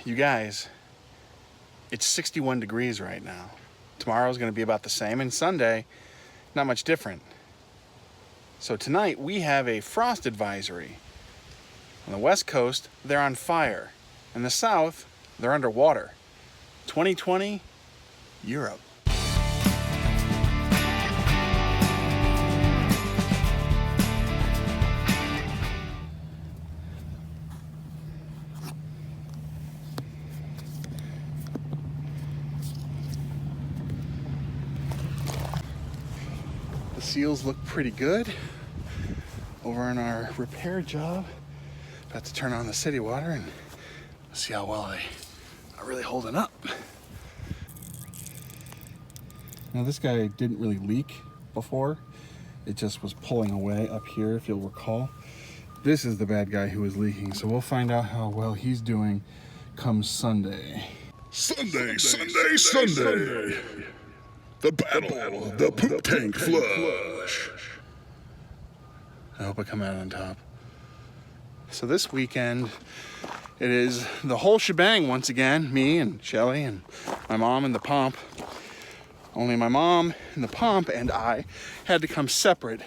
You guys, it's 61 degrees right now. Tomorrow's gonna be about the same, and Sunday, not much different. So tonight we have a frost advisory. On the West Coast, they're on fire. In the South, they're underwater. 2020, Europe. The seals look pretty good. Over in our repair job, about to turn on the city water and see how well they are really holding up. Now this guy didn't really leak before. It just was pulling away up here, if you'll recall. This is the bad guy who was leaking, so we'll find out how well he's doing come Sunday. Sunday. The battle of the poop tank flush. I hope I come out on top. So this weekend, it is the whole shebang once again. Me and Shelly and my mom and the pump. Only my mom and the pump and I had to come separate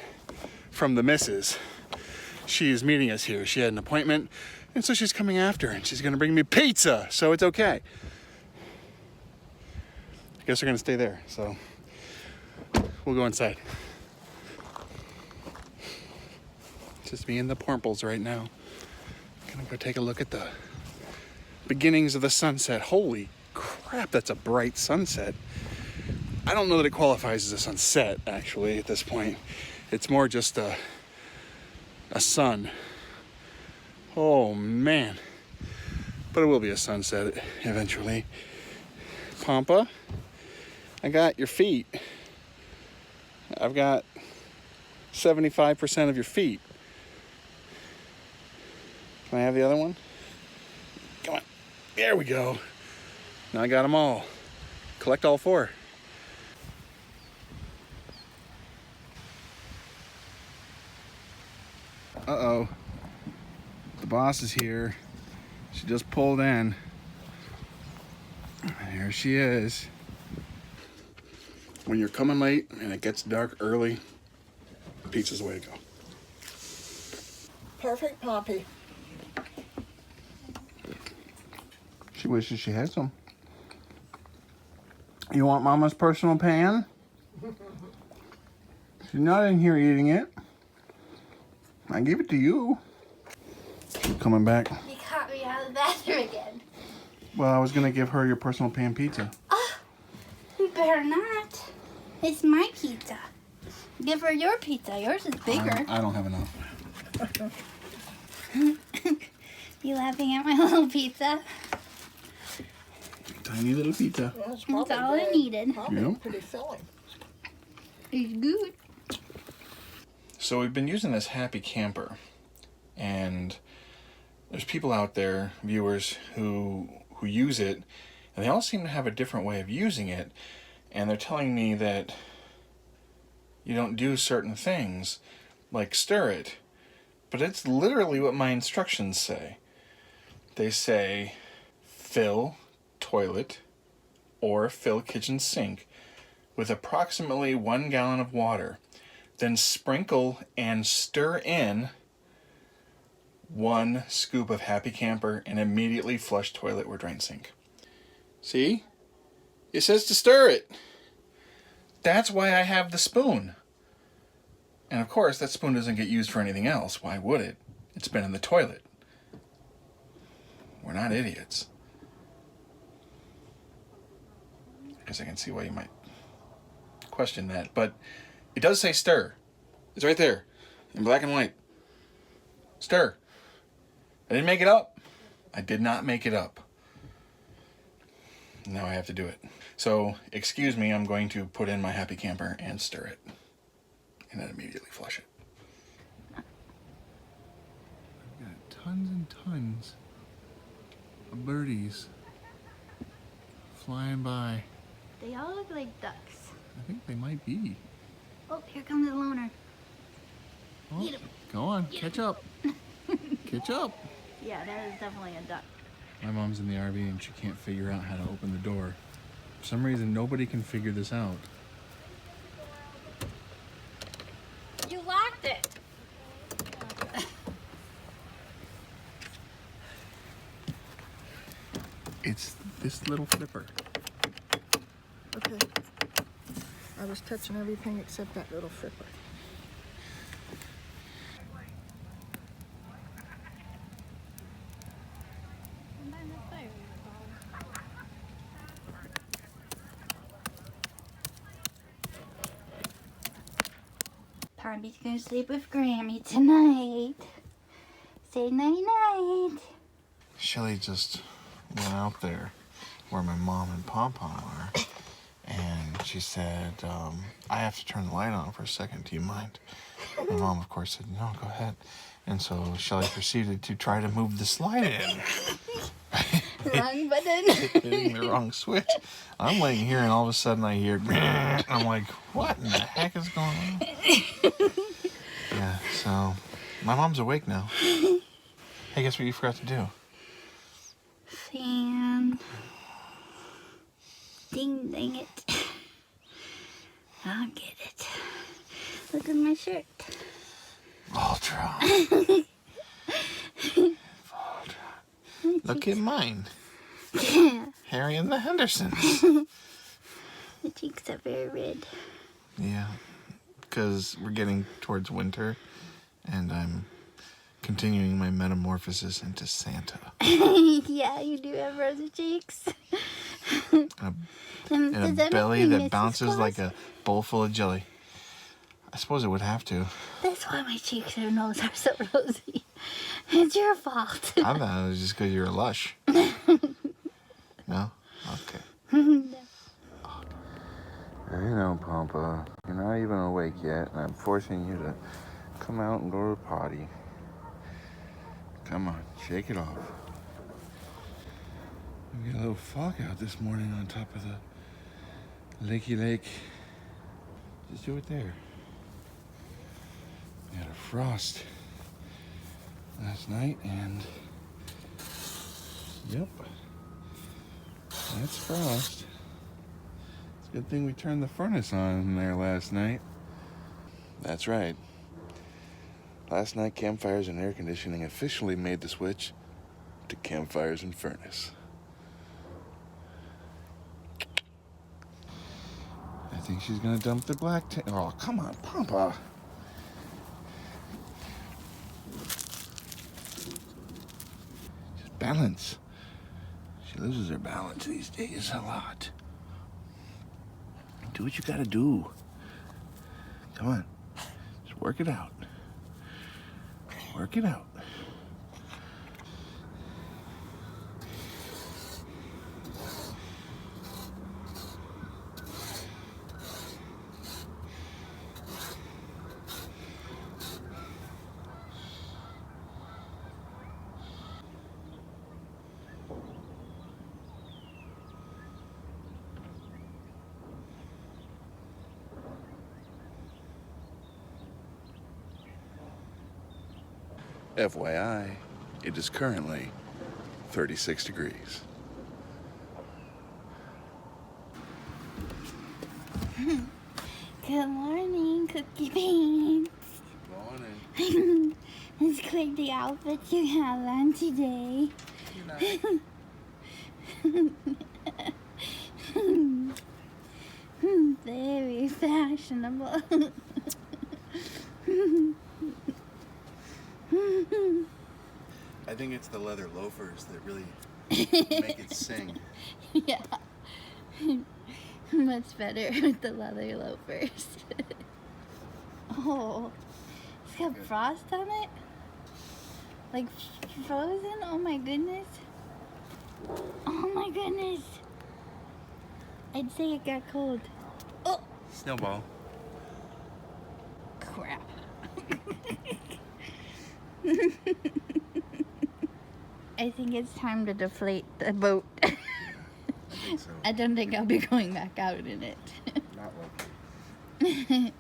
from the missus. She is meeting us here. She had an appointment, and so she's coming after, and she's gonna bring me pizza, so it's okay. I guess we're gonna stay there, so we'll go inside. It's just me and the pormples right now. Gonna go take a look at the beginnings of the sunset. Holy crap, that's a bright sunset. I don't know that it qualifies as a sunset, actually, at this point. It's more just a sun. Oh, man. But it will be a sunset eventually. Pampa, I got your feet. I've got 75% of your feet. Can I have the other one? Come on. There we go. Now I got them all. Collect all four. Uh-oh. The boss is here. She just pulled in. There she is. When you're coming late and it gets dark early, pizza's the way to go. Perfect, Poppy. She wishes she had some. You want Mama's personal pan? She's not in here eating it. I gave it to you. Coming back. You caught me out of the bathroom again. Well, I was gonna give her your personal pan pizza. Oh, you better not. It's my pizza. Give her your pizza. Yours is bigger. I don't have enough. You laughing at my little pizza? Tiny little pizza. Well, That's all I needed. Probably Yeah. pretty filling. It's good. So we've been using this Happy Camper, and there's people out there, viewers, who use it, and they all seem to have a different way of using it, and they're telling me that you don't do certain things, like stir it, but it's literally what my instructions say. They say fill toilet or fill kitchen sink with approximately 1 gallon of water. Then sprinkle and stir in 1 scoop of Happy Camper and immediately flush toilet or drain sink. See? It says to stir it. That's why I have the spoon. And of course, that spoon doesn't get used for anything else. Why would it? It's been in the toilet. We're not idiots. I guess I can see why you might question that, but it does say stir. It's right there in black and white. Stir. I didn't make it up. I did not make it up. Now I have to do it. So, excuse me, I'm going to put in my Happy Camper and stir it. And then immediately flush it. I've got tons and tons of birdies flying by. They all look like ducks. I think they might be. Oh, here comes the loner. Oh, Eat 'em. go on, catch up. Catch up. Yeah, that is definitely a duck. My mom's in the RV and she can't figure out how to open the door. For some reason, nobody can figure this out. You locked it. It's this little flipper. Okay. I was touching everything except that little flipper. Poppy's gonna sleep with Grammy tonight. Say night-night. Shelly just went out there where my mom and Pom Pom are, and she said, I have to turn the light on for a second, do you mind? My mom, of course, said, no, go ahead. And so Shelly proceeded to try to move the slide in. Wrong button. Hitting the wrong switch. I'm laying here and all of a sudden I hear, I'm like, what in the heck is going on? Yeah, so my mom's awake now. Hey, guess what you forgot to do? Fan. Ding, dang it. I'll get it. Look at my shirt. Voltron. Voltron. Look at mine. Yeah. Harry and the Hendersons. The cheeks are very red. Yeah, because we're getting towards winter, and I'm continuing my metamorphosis into Santa. Yeah, you do have rosy cheeks. And a Does that belly make me that Mrs. bounces Claus? like a bowl full of jelly. I suppose it would have to. That's why my cheeks and nose are so rosy. It's your fault. I thought it was just because you're a lush. No? Okay. I know, Pampa. You're not even awake yet, and I'm forcing you to come out and go to the potty. Come on, shake it off. We got a little fog out this morning on top of the lakey lake. Just do it there. We had a frost last night, and yep, that's frost. It's a good thing we turned the furnace on in there last night. That's right. Last night, Campfires and air conditioning officially made the switch to Campfires and furnace. I think she's gonna dump the black oh, come on, Pampa. Just balance. She loses her balance these days a lot. Do what you gotta do. Come on. Just work it out. Work it out. FYI, it is currently 36 degrees. Good morning, Cookie Pants. Morning. It's quite the outfit you have on today. Very fashionable. I think it's the leather loafers that really make it sing. Yeah. Much better with the leather loafers. Oh, it's got frost on it? Like frozen? Oh my goodness. Oh my goodness. I'd say it got cold. Oh, Snowball. crap. I think it's time to deflate the boat. So, I don't think I'll be going back out in it. not lucky.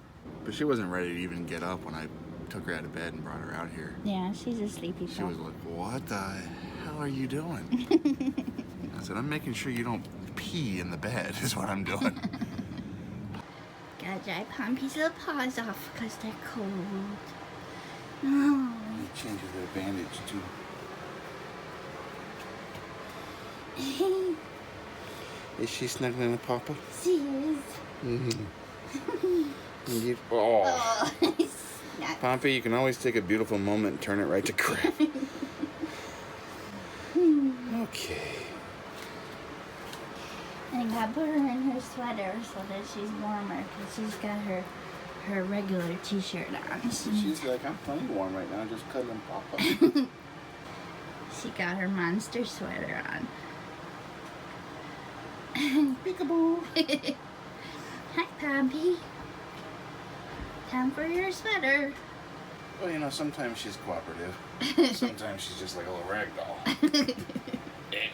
But she wasn't ready to even get up when I took her out of bed and brought her out here. Yeah, she's a sleepy She pup. was like, what the hell hell are you doing? I said, I'm making sure you don't pee in the bed, is what I'm doing. Gotta dry Pompey's little paws off because they're cold. Oh. Changes their bandage, too. Is she snuggling with Papa? She is. Oh. Snap. Pompey, you can always take a beautiful moment and turn it right to crap. Okay. And I gotta put her in her sweater so that she's warmer because she's got her regular t-shirt on. She's like, I'm plenty warm right now, just cuddling Papa. She got her monster sweater on. Peekaboo. Hi, Pompey. Time for your sweater. Well, you know, sometimes she's cooperative. Sometimes she's just like a little rag doll. There.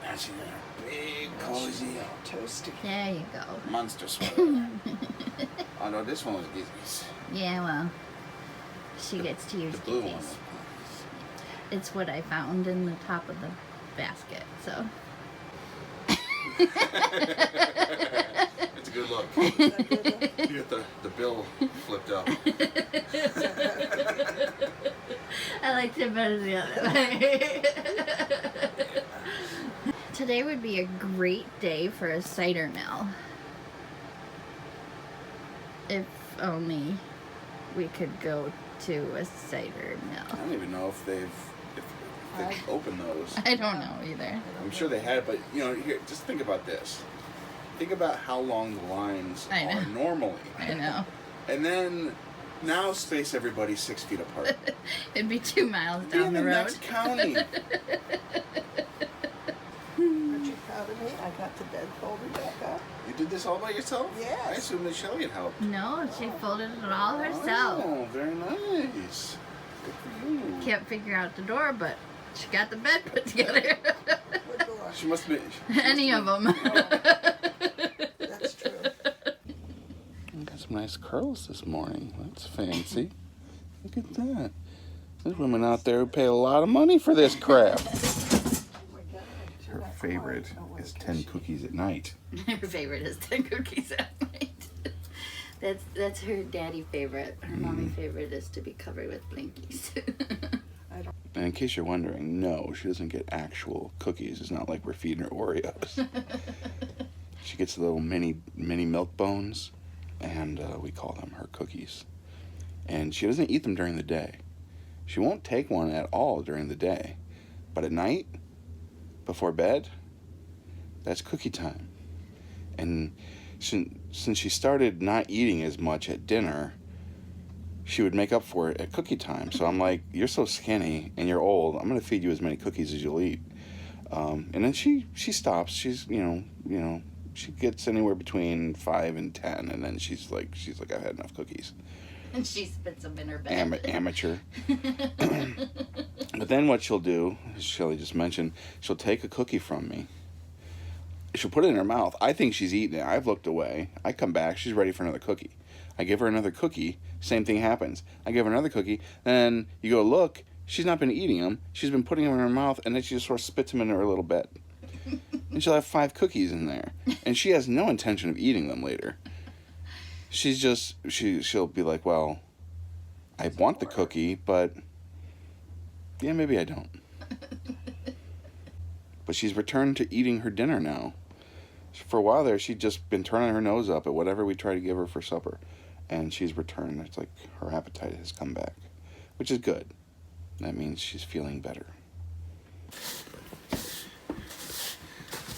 Now she's in her big, cozy, Toasty. There you go. monster sweater. Oh no, this one was Gizzy's. Yeah, well, she gets to use The blue one. Gizzy's. It's what I found in the top of the basket, so. It's a good look. You got the bill flipped up. I liked it better the other way. Today would be a great day for a cider mill. If only we could go to a cider I mill. don't even know if they've opened those. I don't know either. I'm sure they had, but you know, here, just think about this. Think about how long the lines I know. are normally, I know. and then now space everybody 6 feet apart. It'd be 2 miles Be down in the the road. next county. Aren't you proud of me? I got the bed folded back up. You did this all by yourself? Yes. I assumed that Shelly had helped. No, she folded it all herself. Oh, very nice. Good for you. Can't figure out the door, but she got the bed put together. What door? She must be. Any of them. That's true. Got some nice curls this morning. That's fancy. Look at that. There's women out there who pay a lot of money for this crap. Her favorite is 10 cookies at night. Her favorite is 10 cookies at night. That's her daddy favorite. Her mommy favorite is to be covered with Blinkies. And in case you're wondering, no, she doesn't get actual cookies. It's not like we're feeding her Oreos. She gets little mini milk bones, and we call them her cookies. And she doesn't eat them during the day. She won't take one at all during the day. But at night, before bed, that's cookie time. And since she started not eating as much at dinner, she would make up for it at cookie time. So I'm like, you're so skinny and you're old, I'm going to feed you as many cookies as you'll eat. And then she stops. She's, you know, she gets anywhere between 5 and 10, and then she's like, I've had enough cookies. And she spits them in her bed. Amateur. But then what she'll do, as Shelly just mentioned, she'll take a cookie from me. She'll put it in her mouth. I think she's eating it. I've looked away. I come back. She's ready for another cookie. I give her another cookie. Same thing happens. I give her another cookie. Then you go look. She's not been eating them. She's been putting them in her mouth, and then she just sort of spits them into her little bed. And she'll have 5 cookies in there. And she has no intention of eating them later. She's just, she'll be like, well, I want the cookie, but yeah, maybe I don't. But she's returned to eating her dinner now. For a while there, she'd just been turning her nose up at whatever we try to give her for supper. And she's returned. It's like her appetite has come back, which is good. That means she's feeling better.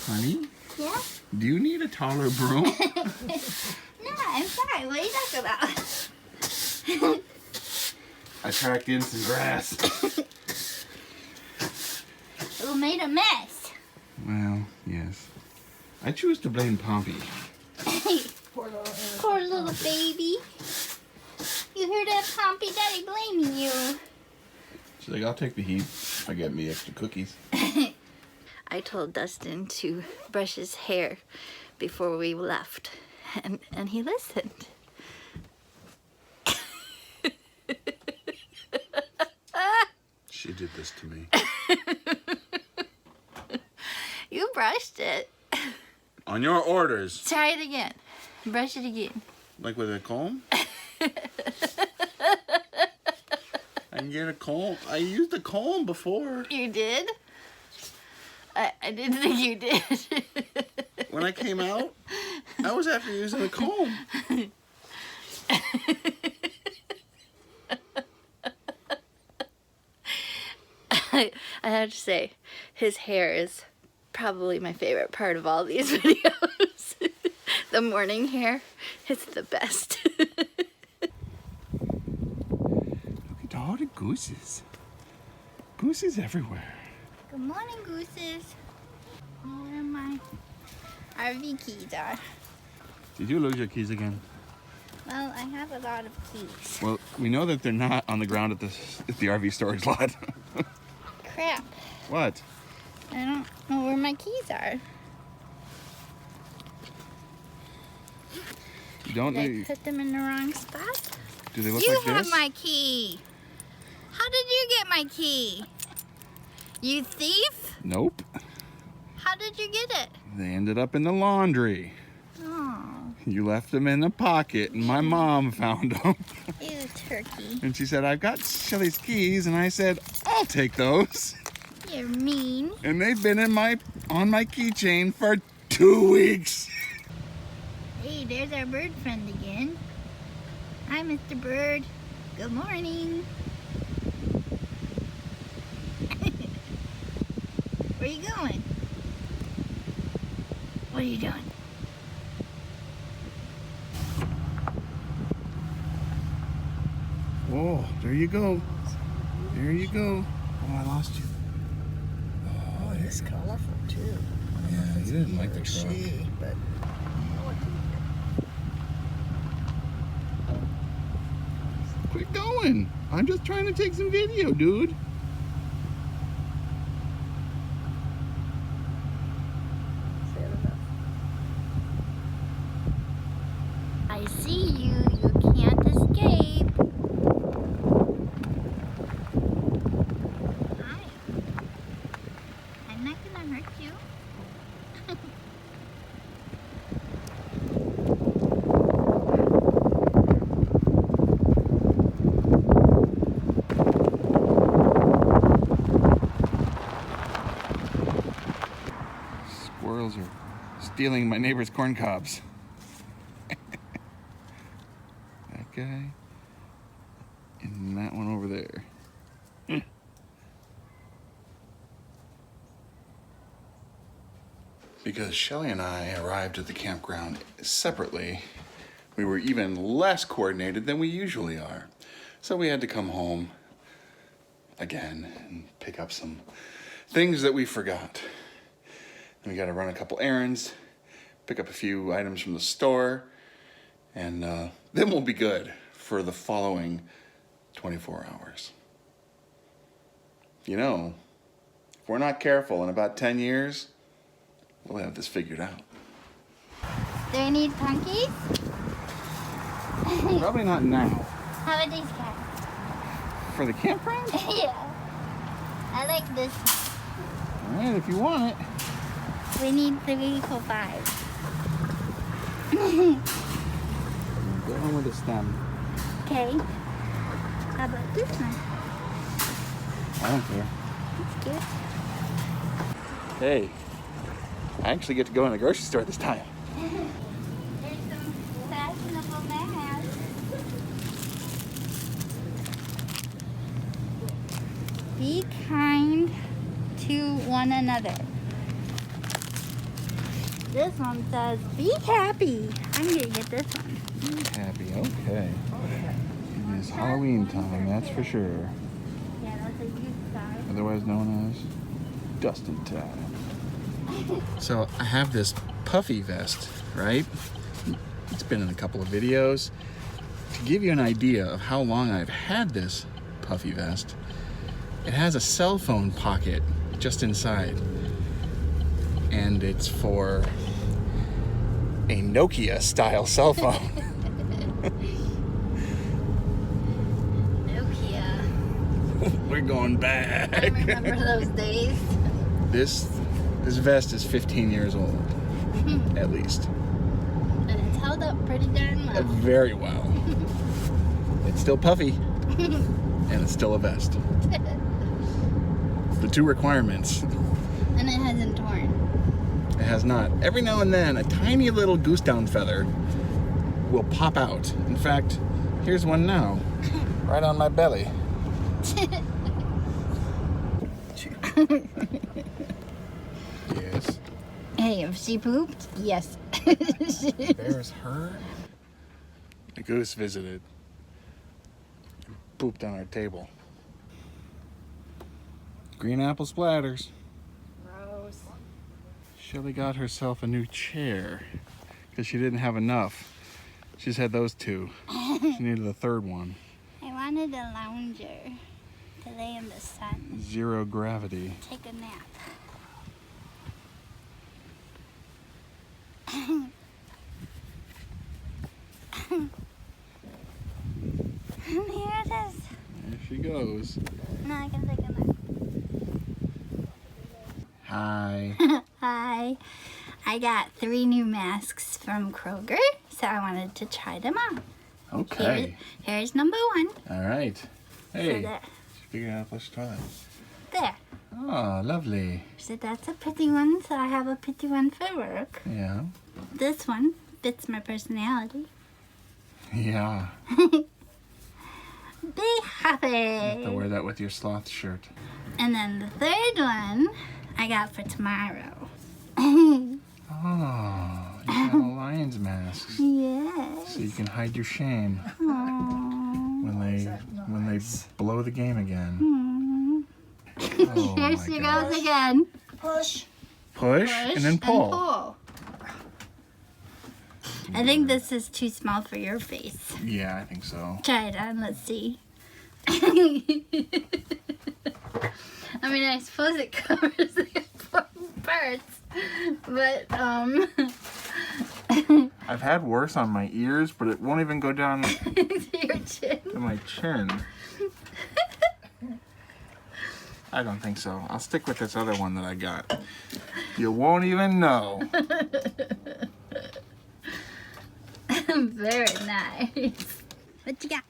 Honey? Yeah? Do you need a taller broom? No, I'm fine. What are you talking about? I packed in some grass. We made a mess. Well, yes. I choose to blame Pompey. Poor little baby. You hear that, Pompey? Daddy blaming you. She's like, I'll take the heat if I get me extra cookies. I told Dustin to brush his hair before we left, and he listened. She did this to me. brushed it. On your orders. Try it again. Brush it again. Like with a comb? I can get a comb. I used a comb before. You did? I didn't think you did. When I came out, I was after using a comb. I have to say, his hair is probably my favorite part of all these videos. The morning hair is the best. Look at all the gooses. Gooses everywhere. Good morning, gooses. Where my RV keys are. Did you lose your keys again? Well, I have a lot of keys. Well, we know that they're not on the ground at the RV storage lot. Crap. What? I don't know where my keys are. You don't Did I know. put them in the wrong spot? Do they look You like this? have my key. How did you get my key? You thief? Nope. How did you get it? They ended up in the laundry. Oh, You left them in a pocket, and my mom found them. you turkey. And she said, "I've got Shelly's keys," and I said, "I'll take those." You're mean. And they've been on my keychain for 2 weeks. Hey, there's our bird friend again. Hi, Mr. Bird. Good morning. Where are you going? What are you doing? Oh, there you go. There you go. Oh, I lost you. Oh, it's colorful too. Yeah, you didn't like the truck. She, but Quit going. I'm just trying to take some video, dude. I see you. You can't escape. Hi. I'm not gonna hurt you. Squirrels are stealing my neighbor's corn cobs. That guy and that one over there. Because Shelly and I arrived at the campground separately, we were even less coordinated than we usually are. So we had to come home again and pick up some things that we forgot. And we got to run a couple errands, pick up a few items from the store, and then we'll be good for the following 24 hours. You know, if we're not careful, in about 10 years, we'll have this figured out. Do I need punkies? Probably not now. How about these guys? For the campground? Yeah. I like this one. All right, if you want it. We need 3 for 5. Go on with the stem. Okay. How about this one? I don't care. That's cute. Hey, I actually get to go in the grocery store this time. There's some fashionable masks. Be kind to one another. This one says, be happy. I'm gonna get this one. Happy, okay. It is Halloween time, that's for sure. Yeah, that's a youth size. Otherwise known as Dustin time. So I have this puffy vest, right? It's been in a couple of videos. To give you an idea of how long I've had this puffy vest, it has a cell phone pocket just inside. And it's for a Nokia style cell phone. Nokia. We're going back. I remember those days. This This vest is 15 years old, at least. And it's held up pretty darn well. Very well. It's still puffy, and it's still a vest. The two requirements. And it hasn't torn. It has not. Every now and then, a tiny little goose down feather will pop out. In fact, here's one now, right on my belly. Yes. Hey, if she pooped, yes. There's her. The goose visited. Pooped on our table. Green apple splatters. Gross. Shelly got herself a new chair because she didn't have enough. She's had those two. She needed a third one. I wanted a lounger to lay in the sun. Zero gravity. Take a nap. Here it is. There she goes. Now I can take a nap. Hi. Hi. I got 3 new masks from Kroger, so I wanted to try them on. Okay. Here's number 1. All right. Hey. So She figured out how to flush the toilet. there. Oh, lovely. So that's a pretty one, so I have a pretty one for work. Yeah. This one fits my personality. Yeah. Be happy. You have to wear that with your sloth shirt. And then the third one I got for tomorrow. Oh, you got a lion's mask. Yes. So you can hide your shame Aww. when they blow the game again. Oh, Here my she gosh. goes again. Push. Push and then pull. I think this is too small for your face. Yeah, I think so. Try it on, let's see. I mean, I suppose it covers the important parts, but I've had worse on my ears, but it won't even go down your chin. to my chin. I don't think so. I'll stick with this other one that I got. You won't even know. Very nice. What you got?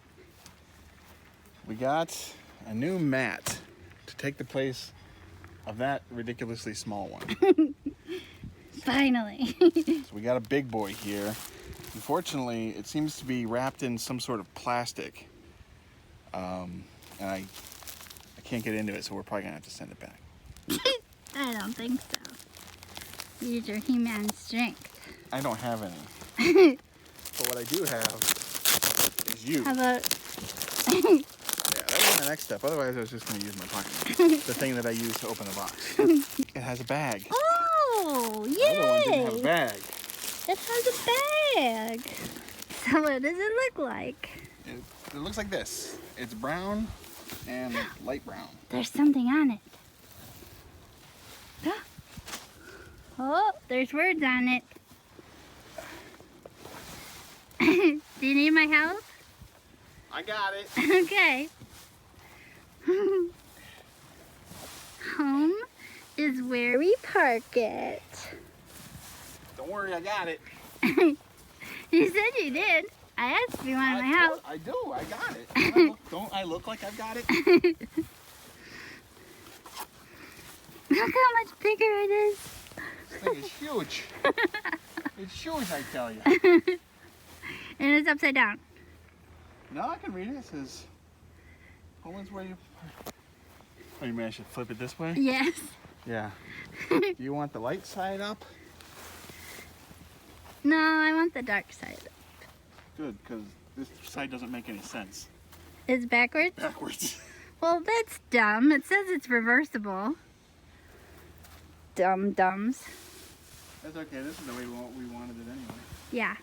We got a new mat to take the place of that ridiculously small one. Finally. So we got a big boy here. Unfortunately, it seems to be wrapped in some sort of plastic. And I can't get into it, so we're probably gonna have to send it back. I don't think so. Use your He-Man strength. I don't have any. But what I do have is you. How about Yeah, that was my next step. Otherwise, I was just going to use my pocket knife. The thing that I use to open the box. It has a bag. Oh, The other one didn't have a yay! bag. It has a bag. So what does it look like? It looks like this. It's brown and light brown. There's something on it. Oh, there's words on it. Do you need my help? I got it. Okay. Home is where we park it. Don't worry, I got it. You said you did. I asked if you wanted my help. I do. I got it. Don't I look like I've got it? Look how much bigger it is. This thing is huge. It's huge, I tell you. And it's upside down. No, I can read it. It says, home is where you... Oh, you mean I should flip it this way? Yes. Yeah. Do you want the light side up? No, I want the dark side. Good, because this side doesn't make any sense. It's backwards? Backwards. Well, that's dumb. It says it's reversible. Dums. That's okay. This is the way we wanted it anyway. Yeah.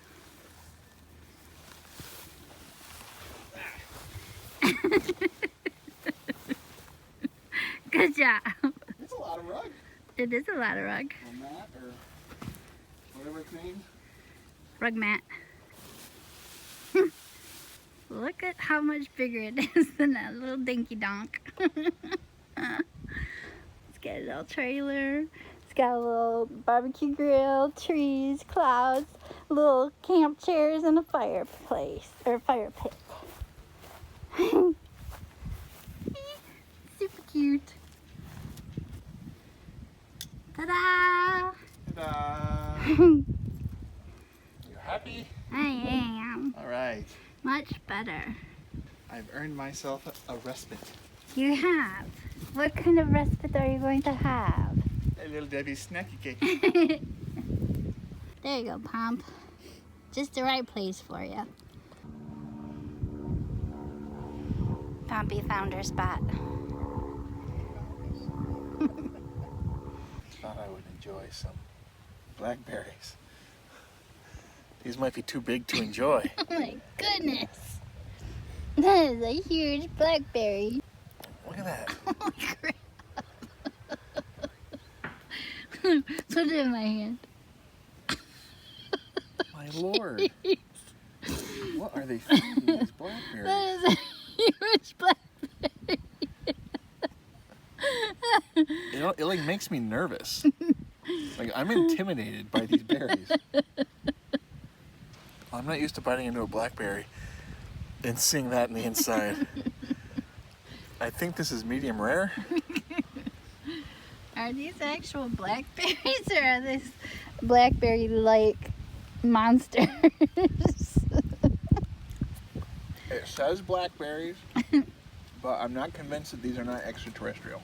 Good job. It's a lot of rug. It is a lot of rug. Or mat, or whatever it's named. Rug mat. Look at how much bigger it is than that little dinky donk. It's got a little trailer. It's got a little barbecue grill, trees, clouds, little camp chairs, and a fireplace, or fire pit. Super cute. Ta-da! Ta-da! You happy? I am. All right. Much better. I've earned myself a respite. You have. What kind of respite are you going to have? A little Debbie's snacky cake. There you go, Pomp. Just the right place for you. Pompey found her spot. Thought I would enjoy some blackberries. These might be too big to enjoy. Oh my goodness. That is a huge blackberry. Look at that. Holy crap. Put it in my hand. My lord. What are they feeding these blackberries? That is a huge blackberry. It like makes me nervous. Like I'm intimidated by these berries. I'm not used to biting into a blackberry and seeing that in the inside. I think this is medium rare. Are these actual blackberries or are these blackberry-like monsters? It says blackberries, but I'm not convinced that these are not extraterrestrial.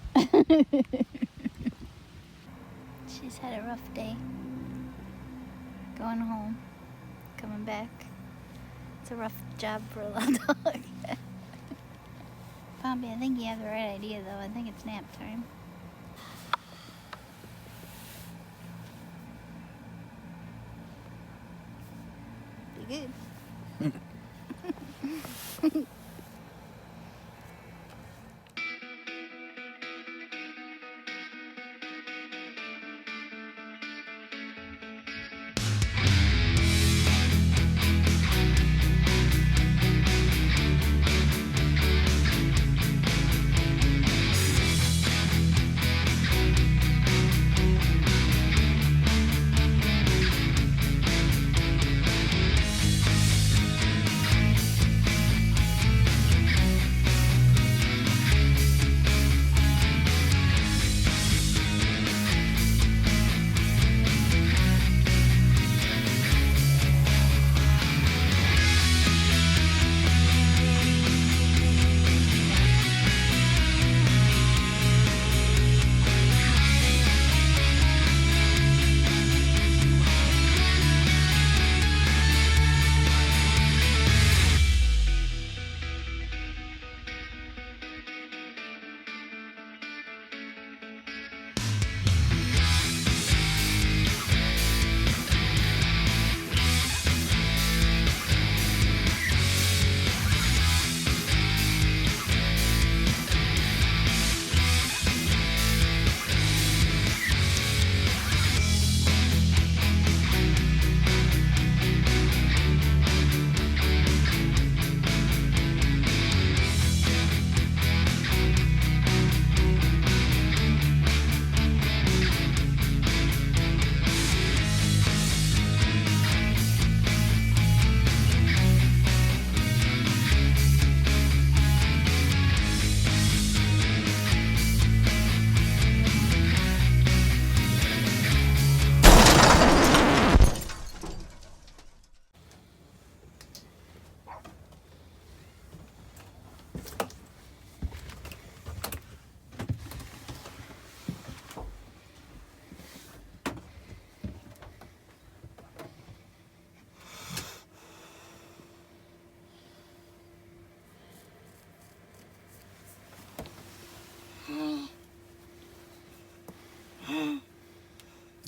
She's had a rough day. Going home, coming back. It's a rough job for a little dog. Pompey, I think you have the right idea though. I think it's nap time. Be good.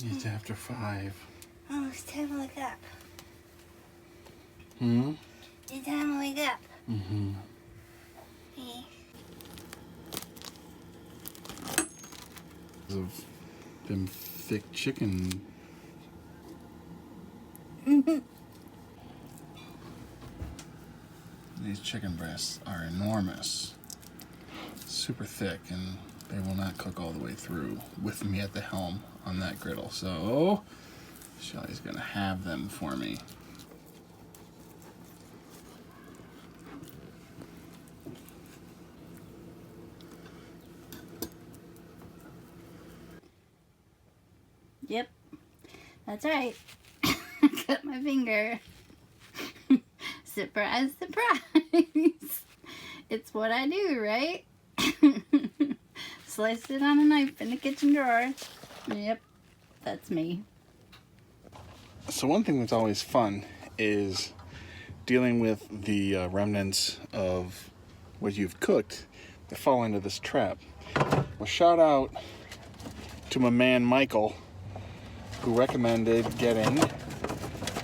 It's after 5. Oh, it's time to wake up. Hmm? It's time to wake up. Mm-hmm. Hey. Of them thick chicken. These chicken breasts are enormous. Super thick, and they will not cook all the way through with me at the helm on that griddle. So Shelly's gonna have them for me. Yep, that's right. Cut my finger. Surprise, surprise. It's what I do, right? Sliced it on a knife in the kitchen drawer. Yep, that's me. So one thing that's always fun is dealing with the remnants of what you've cooked that fall into this trap. Well, shout out to my man Michael, who recommended getting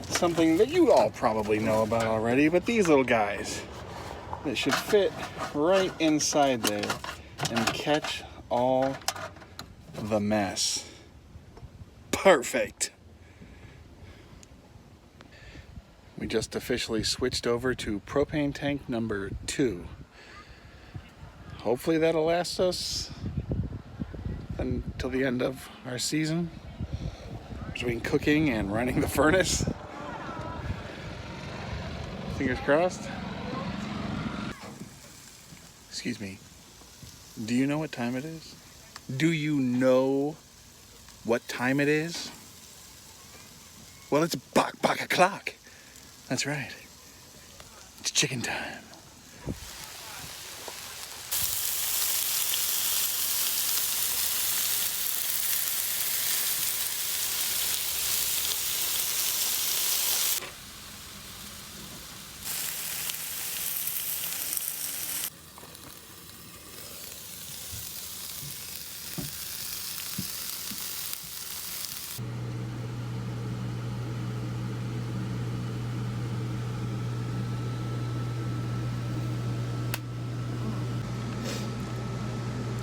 something that you all probably know about already, but these little guys that should fit right inside there and catch all the mess. Perfect. We just officially switched over to propane tank number 2. Hopefully that'll last us until the end of our season, between cooking and running the furnace. Fingers crossed. Excuse me. Do you know what time it is? Do you know what time it is? Well, it's bok o'clock. That's right. It's chicken time.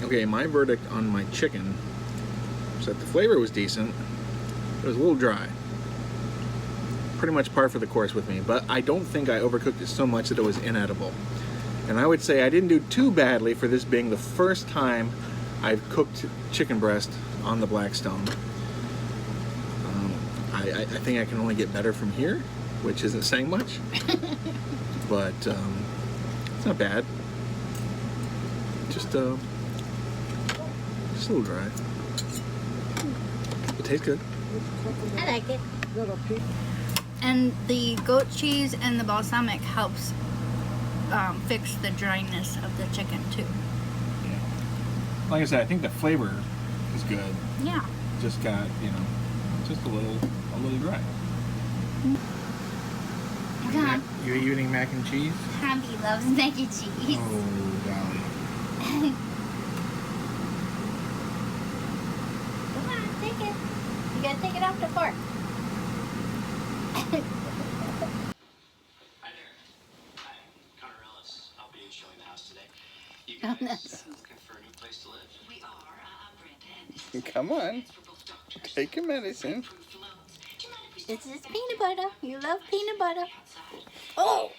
Okay, my verdict on my chicken was that the flavor was decent. It was a little dry. Pretty much par for the course with me, but I don't think I overcooked it so much that it was inedible. And I would say I didn't do too badly for this being the first time I've cooked chicken breast on the Blackstone. I think I can only get better from here, which isn't saying much, but it's not bad. Just a little dry. It tastes good. I like it. And the goat cheese and the balsamic helps fix the dryness of the chicken too. Yeah. Like I said, I think the flavor is good. Yeah. Just got, just a little dry. Come on. You eating mac and cheese? Happy loves mac and cheese. Oh, golly. Come on, take it. You gotta take it off the fork. Hi there. Hi, Connor Ellis. I'll be showing the house today. You guys looking for a new place to live? We are. Brenda. Come on. Take your medicine. This is peanut butter. You love peanut butter. Oh!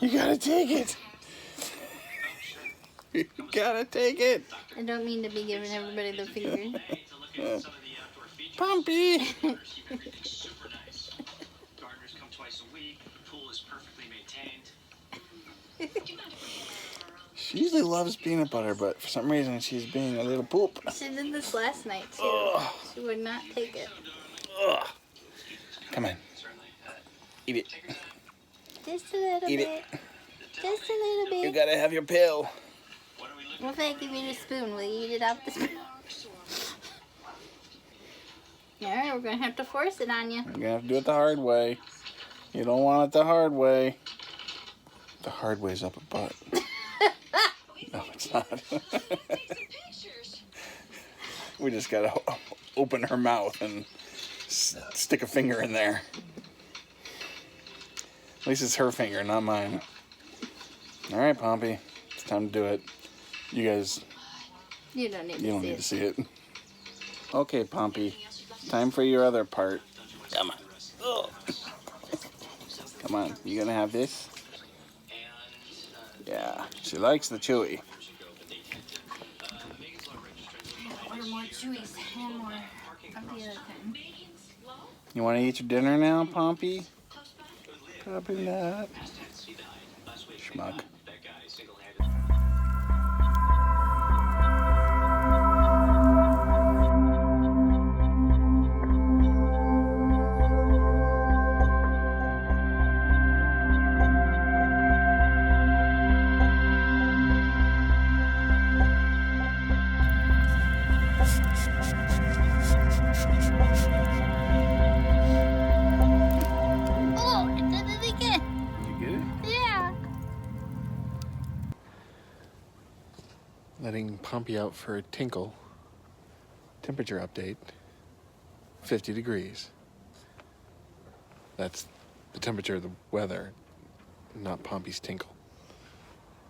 You gotta take it. You gotta take it. I don't mean to be giving everybody the finger. Pumpy. Super nice. Gardeners come twice a week. The pool is perfectly maintained. She usually loves peanut butter, but for some reason she's being a little poop. She did this last night too. Ugh. She would not take it. Ugh. Come on. Eat it. Just a little Eat bit. it. Just a little You bit. gotta have your pill. What if I give you the spoon? Will you eat it off the spoon? Alright, we're gonna have to force it on you. You're gonna have to do it the hard way. You don't want it the hard way. The hard way's up a butt. No, it's not. We just gotta open her mouth and stick a finger in there. At least it's her finger, not mine. Alright, Pompey. It's time to do it. You guys, You don't need you don't need to see it. Okay, Pompey. Time for your other part. Come on. Ugh. Come on. You gonna have this? Yeah. She likes the chewy. Juice and more of the other kind. You want to eat your dinner now, Pompey? Copy that. Schmuck. Oh, I did it again. You get it? Yeah. Letting Pompey out for a tinkle. Temperature update. 50 degrees. That's the temperature of the weather, not Pompey's tinkle.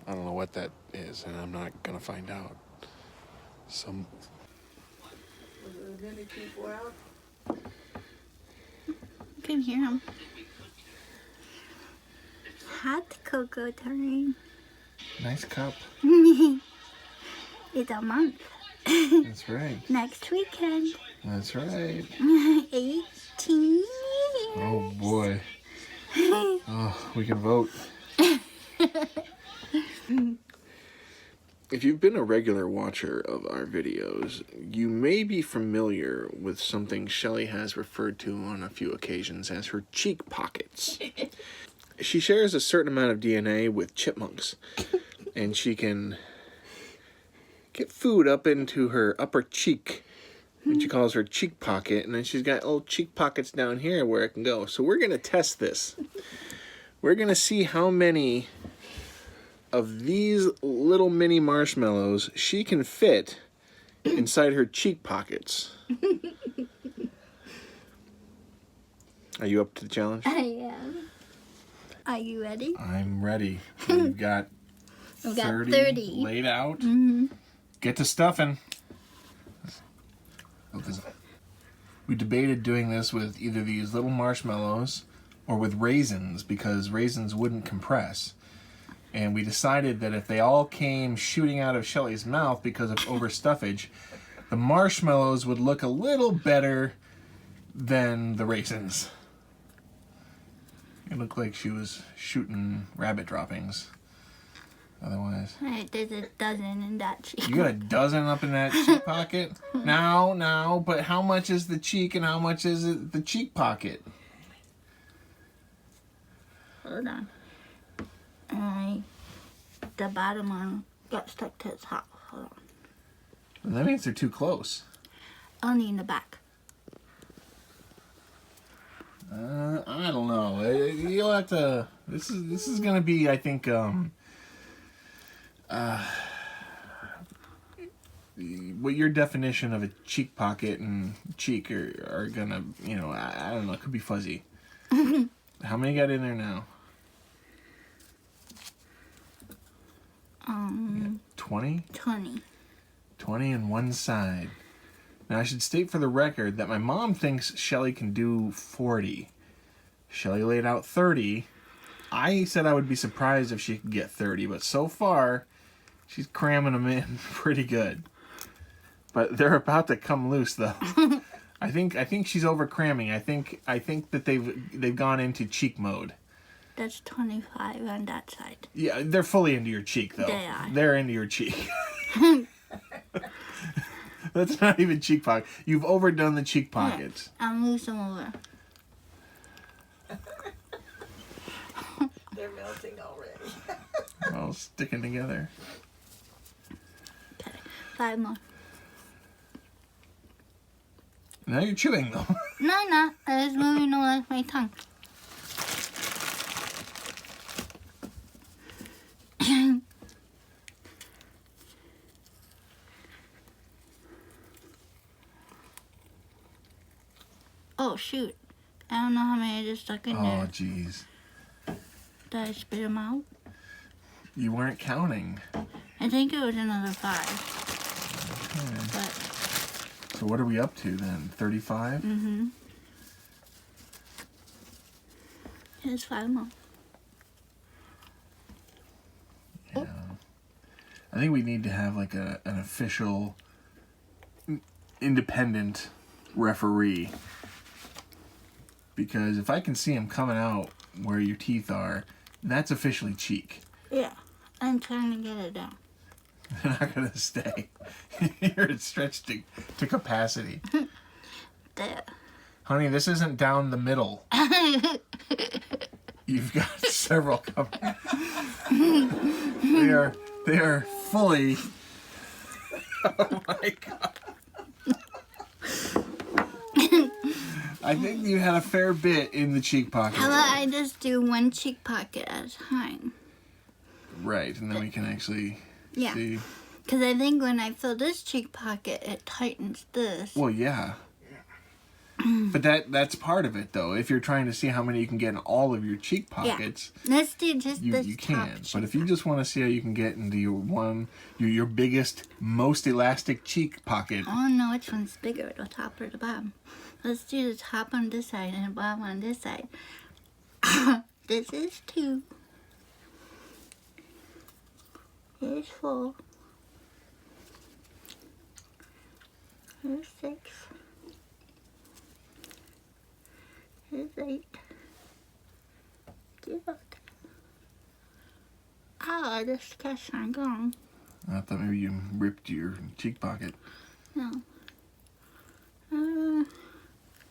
I don't know what that is, and I'm not gonna find out. Some. Was there many people out? You can hear him. Hot cocoa time. Nice cup. It's a month. That's right. Next weekend. That's right. 18. Oh boy. Oh, we can vote. If you've been a regular watcher of our videos, you may be familiar with something Shelly has referred to on a few occasions as her cheek pockets. She shares a certain amount of DNA with chipmunks, and she can get food up into her upper cheek, which she calls her cheek pocket, and then she's got little cheek pockets down here where it can go. So we're going to test this. We're going to see how many of these little mini marshmallows she can fit inside her cheek pockets. Are you up to the challenge? I am. Are you ready? I'm ready. We've got We've got 30 laid out. Get to stuffing. We debated doing this with either these little marshmallows or with raisins because raisins wouldn't compress. And we decided that if they all came shooting out of Shelly's mouth because of overstuffage, the marshmallows would look a little better than the raisins. It looked like she was shooting rabbit droppings. Otherwise. Alright, there's a dozen in that cheek. You got a dozen up in that cheek pocket? Now, but how much is the cheek and how much is it the cheek pocket? Hold on. Alright. The bottom one got stuck to the top. Hold on. Well, that means they're too close. Only in the back. I don't know. You'll have to. This is gonna be, I think, what your definition of a cheek pocket and cheek are gonna, I don't know. It could be fuzzy. How many got in there now? 20? 20. 20 on one side. Now, I should state for the record that my mom thinks Shelly can do 40. Shelly laid out 30. I said I would be surprised if she could get 30, but so far, she's cramming them in pretty good. But they're about to come loose, though. I think she's over cramming. I think that they've gone into cheek mode. That's 25 on that side. Yeah, they're fully into your cheek, though. They are. They're into your cheek. That's not even cheek pocket. You've overdone the cheek pockets. I'll move some over. They're melting already. All sticking together. Okay, 5 more. Now you're chewing, though. No, I was moving over my tongue. Oh, shoot. I don't know how many I just stuck in Oh, there. jeez. Did I spit them out? You weren't counting. I think it was another 5. Okay. But, So what are we up to, then? 35? here's 5 more. I think we need to have, like, an official independent referee. Because if I can see them coming out where your teeth are, that's officially cheek. Yeah, I'm trying to get it down. They're not going to stay. You're stretched to capacity. There. Honey, this isn't down the middle. You've got several coming. They are fully. Oh my God. I think you had a fair bit in the cheek pocket. How about I just do one cheek pocket at a time? Right, and then we can actually see. Because I think when I fill this cheek pocket, it tightens this. Well, yeah. But that's part of it, though. If you're trying to see how many you can get in all of your cheek pockets, let's do just this you top can. cheek But if you just want to see how you can get into your biggest, most elastic cheek pocket. I don't know which one's bigger, the top or the bottom. Let's do the top on this side and the bottom on this side. This is 2. Here's 4. Here's 6. Here's 8. Give up. Ah, this cash not gone. I thought maybe you ripped your cheek pocket. No.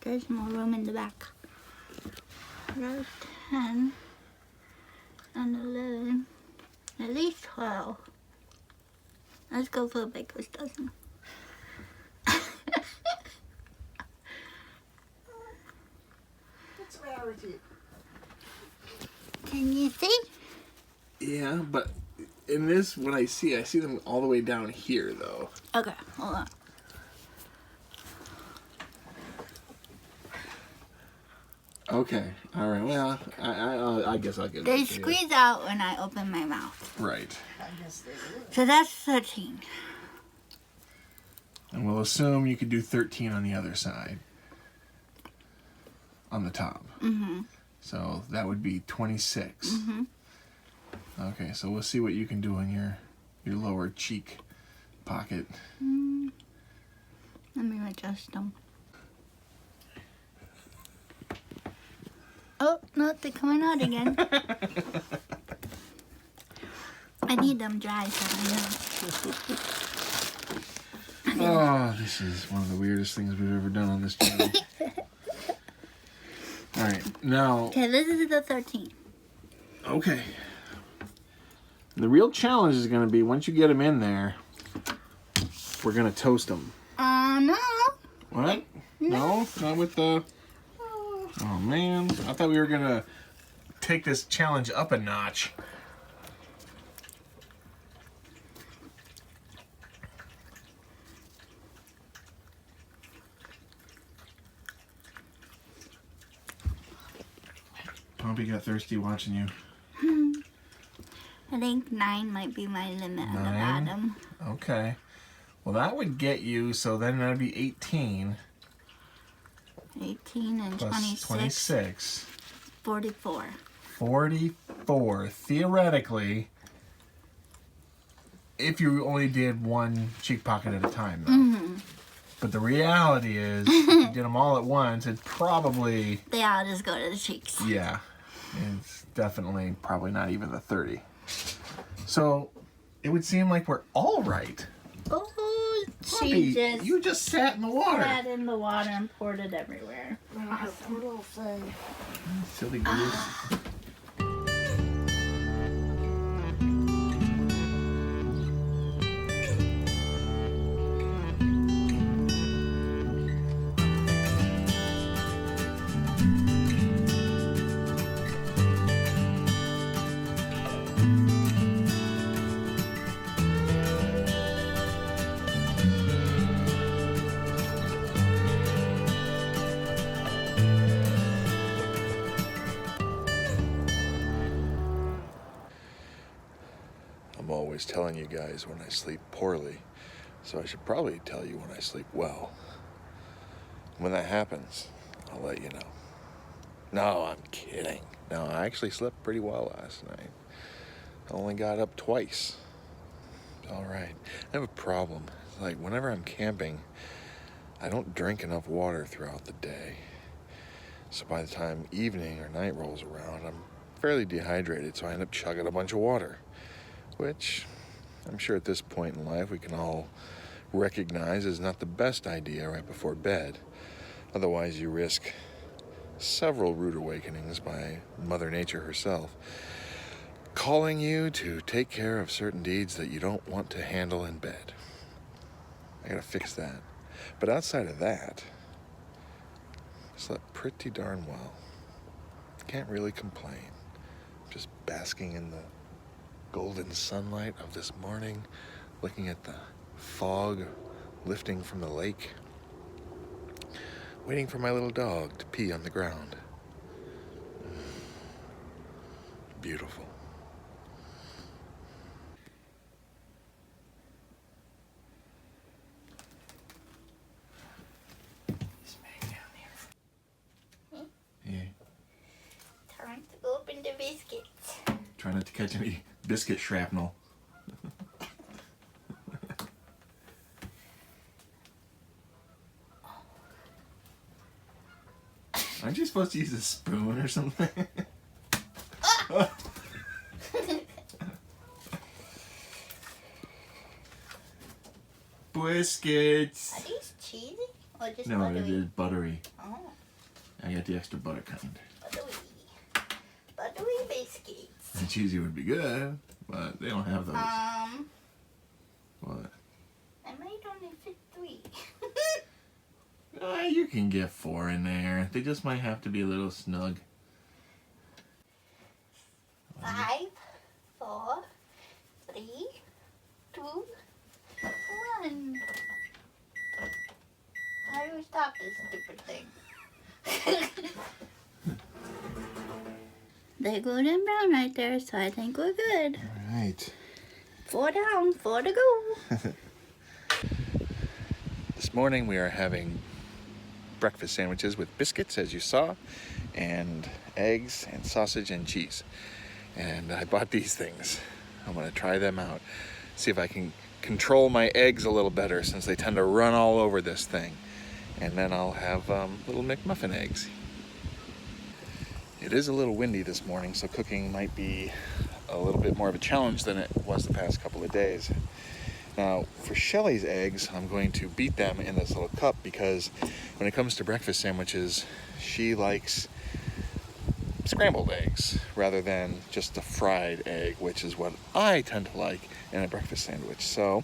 There's more room in the back. There's 10 and 11, at least 12. Let's go for a baker's dozen. What's the matter with you? Can you see? Yeah, but in this, when I see them all the way down here, though. Okay, hold on. Okay, all right. Well, I guess I'll get it. They squeeze out when I open my mouth. Right. I guess they would. So that's 13. And we'll assume you could do 13 on the other side. On the top. Mm-hmm. So that would be 26. Mm-hmm. Okay, so we'll see what you can do in your lower cheek pocket. Let me adjust them. Oh, no, they're coming out again. I need them dry so I know. Oh, this is one of the weirdest things we've ever done on this channel. All right, now. Okay, this is the 13. Okay. The real challenge is going to be once you get them in there, we're going to toast them. No. What? No, not with the. Oh man, I thought we were going to take this challenge up a notch. Pompey got thirsty watching you. I think 9 might be my limit on the 9? bottom. Okay. Well, that would get you, so then that would be 18. 18 and Plus 26. 44. 44. Theoretically, if you only did one cheek pocket at a time, though. Mm-hmm. But the reality is, if you did them all at once, it's probably... They all just go to the cheeks. Yeah. It's definitely probably not even the 30. So, it would seem like we're all right. Oh, Poppy, she just you just sat in the water. sat in the water and poured it everywhere. Oh, poor little thing. Silly goose. I'm always telling you guys when I sleep poorly, so I should probably tell you when I sleep well. When that happens, I'll let you know. No, I'm kidding. No, I actually slept pretty well last night. I only got up twice. All right. I have a problem. Like, whenever I'm camping, I don't drink enough water throughout the day. So by the time evening or night rolls around, I'm fairly dehydrated, so I end up chugging a bunch of water, which I'm sure at this point in life we can all recognize is not the best idea right before bed. Otherwise, you risk several rude awakenings by Mother Nature herself, calling you to take care of certain deeds that you don't want to handle in bed. I gotta fix that. But outside of that, I slept pretty darn well. Can't really complain. Just basking in the golden sunlight of this morning, looking at the fog lifting from the lake, waiting for my little dog to pee on the ground. Beautiful. Yeah. Time to open the biscuits. Try not to catch any biscuit shrapnel. Aren't you supposed to use a spoon or something? Biscuits! Are these cheesy or just No, buttery? it is buttery. Oh, I got the extra butter kind. buttery. Buttery biscuits. And cheesy would be good, but they don't have those. What? I might only fit 3. You can get 4 in there. They just might have to be a little snug. 5, 4, 3, 2, 1. How do we stop this stupid thing? They're golden brown right there, so I think we're good. All right. 4 down, 4 to go. This morning we are having breakfast sandwiches with biscuits, as you saw, and eggs and sausage and cheese. And I bought these things. I'm gonna try them out. See if I can control my eggs a little better, since they tend to run all over this thing. And then I'll have little McMuffin eggs. It is a little windy this morning, so cooking might be a little bit more of a challenge than it was the past couple of days. Now, for Shelly's eggs, I'm going to beat them in this little cup, because when it comes to breakfast sandwiches, she likes scrambled eggs rather than just a fried egg, which is what I tend to like in a breakfast sandwich. So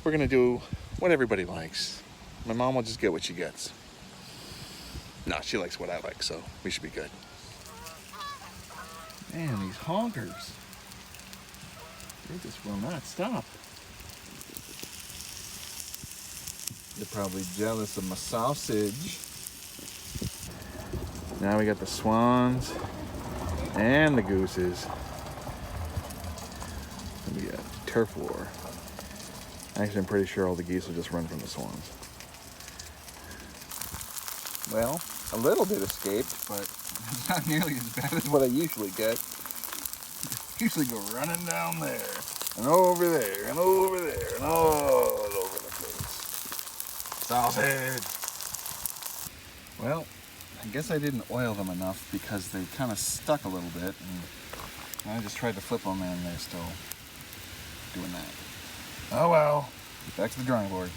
we're gonna do what everybody likes. My mom will just get what she gets. No, she likes what I like, so we should be good. Man, these honkers. They just will not stop. They're probably jealous of my sausage. Now we got the swans and the gooses. We got turf war. Actually, I'm pretty sure all the geese will just run from the swans. Well, a little bit escaped, but it's not nearly as bad as what I usually get. Usually go running down there, and over there, and over there, and all over the place. Sausage! Well, I guess I didn't oil them enough because they kind of stuck a little bit, and I just tried to flip them and they're still doing that. Oh well, back to the drawing board.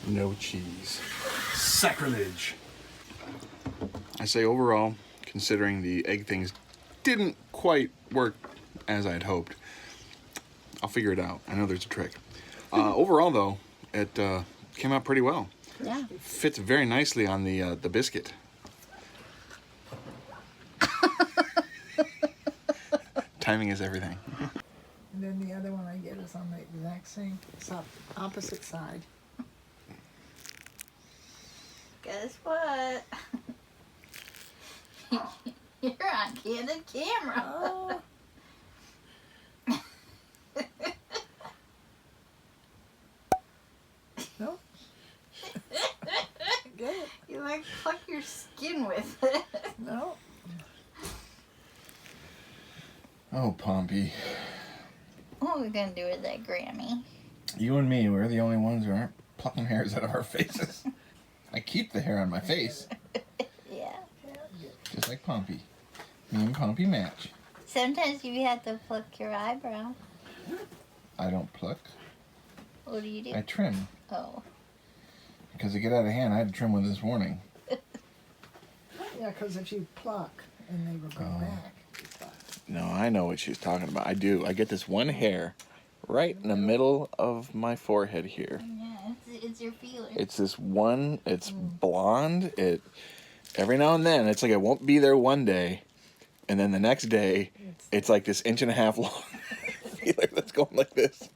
No cheese. Sacrilege! I say overall, considering the egg things didn't quite work as I'd hoped, I'll figure it out. I know there's a trick. Overall, though, it came out pretty well. Yeah. Fits very nicely on the biscuit. Timing is everything. And then the other one I get is on the exact same opposite side. Guess what? You're on candid camera. Oh. No. Get it? You like fuck your skin with it. No. Oh, Pompey. What are we gonna do with that Grammy? You and me, we're the only ones who aren't plucking hairs out of our faces. I keep the hair on my face. Yeah. Just like Pompey. Me and Pompey match. Sometimes you have to pluck your eyebrow. I don't pluck. What do you do? I trim. Oh. Because they get out of hand, I had to trim one this morning. Yeah, because if you pluck and they will go back. No, I know what she's talking about. I do. I get this one hair right in the middle of my forehead here. Yeah, it's your feeler. It's this one, it's blonde. It every now and then, it's like it won't be there one day, and then the next day, it's like this 1.5 inch long feeler that's going like this.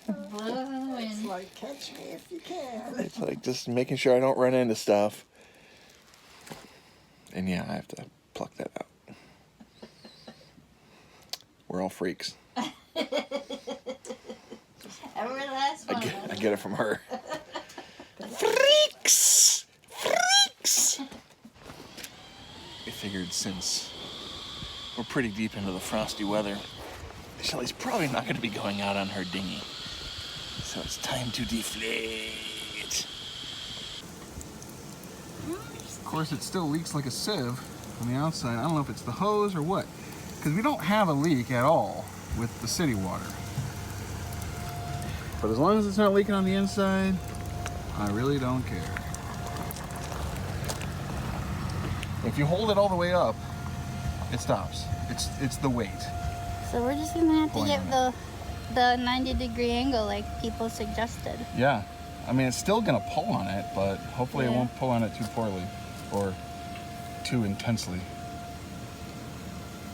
It's like, catch me if you can. It's like just making sure I don't run into stuff. And yeah, I have to pluck that out. We're all freaks. Every last one. I get it from her. Freaks! Freaks! I figured since we're pretty deep into the frosty weather, Shelly's probably not going to be going out on her dinghy. So it's time to deflate. Of course, it still leaks like a sieve on the outside. I don't know if it's the hose or what. Because we don't have a leak at all with the city water. But as long as it's not leaking on the inside, I really don't care. If you hold it all the way up, it stops. It's the weight. So we're just gonna have to Pulling get on the 90-degree angle like people suggested. Yeah. I mean, it's still going to pull on it, but hopefully it Yeah. won't pull on it too poorly or too intensely.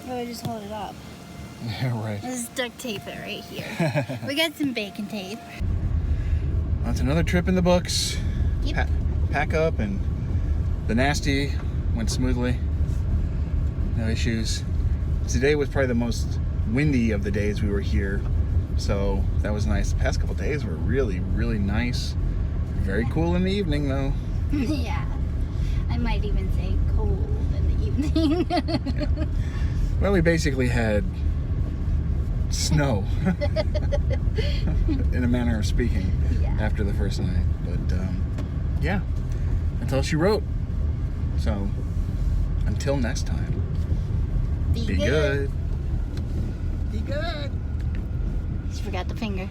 Or just hold it up. Yeah, right. Let's duct tape it right here. We got some bacon tape. That's another trip in the books. Yep. Pack up, and the nasty went smoothly. No issues. Today was probably the most windy of the days we were here, so that was nice. The past couple days were really, really nice. Very cool in the evening, though. Yeah. I might even say cold in the evening. Yeah. Well, we basically had snow, in a manner of speaking, Yeah. after the first night. But yeah, that's all she wrote. So until next time, Be be good. Be good. Just forgot the finger.